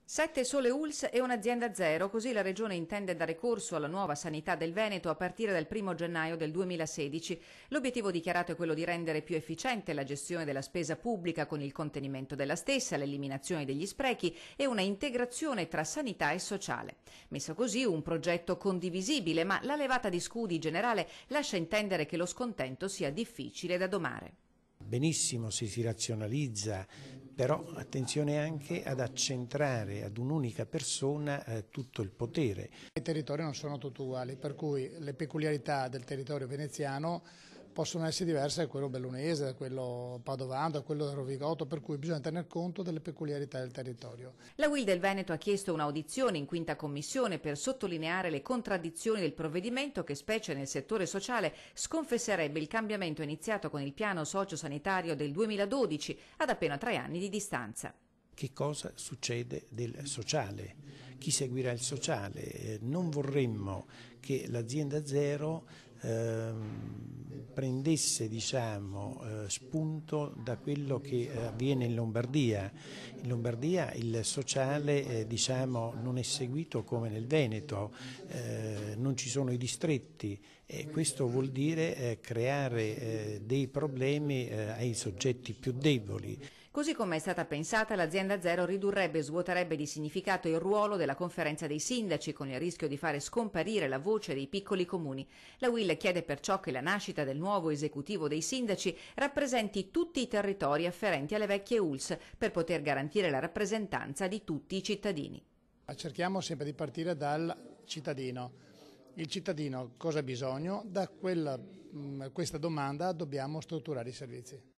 7 sole ULSS e un'azienda zero, così la Regione intende dare corso alla nuova sanità del Veneto a partire dal 1° gennaio del 2016. L'obiettivo dichiarato è quello di rendere più efficiente la gestione della spesa pubblica con il contenimento della stessa, l'eliminazione degli sprechi e una integrazione tra sanità e sociale. Messo così un progetto condivisibile, ma la levata di scudi generale lascia intendere che lo scontento sia difficile da domare. Benissimo se si razionalizza, però attenzione anche ad accentrare ad un'unica persona tutto il potere. I territori non sono tutti uguali, per cui le peculiarità del territorio veneziano possono essere diverse da quello bellunese, da quello padovano, da quello rovigoto, per cui bisogna tener conto delle peculiarità del territorio. La UIL del Veneto ha chiesto un'audizione in 5ª Commissione per sottolineare le contraddizioni del provvedimento che, specie nel settore sociale, sconfesserebbe il cambiamento iniziato con il piano sociosanitario del 2012 ad appena 3 anni di distanza. Che cosa succede del sociale? Chi seguirà il sociale? Non vorremmo che l'azienda zero prendesse spunto da quello che avviene in Lombardia. In Lombardia il sociale non è seguito come nel Veneto, non ci sono i distretti e questo vuol dire creare dei problemi ai soggetti più deboli. Così come è stata pensata, l'azienda zero ridurrebbe e svuoterebbe di significato il ruolo della conferenza dei sindaci, con il rischio di fare scomparire la voce dei piccoli comuni. La UIL chiede perciò che la nascita del nuovo esecutivo dei sindaci rappresenti tutti i territori afferenti alle vecchie ULSS per poter garantire la rappresentanza di tutti i cittadini. Cerchiamo sempre di partire dal cittadino. Il cittadino cosa ha bisogno? Da questa domanda dobbiamo strutturare i servizi.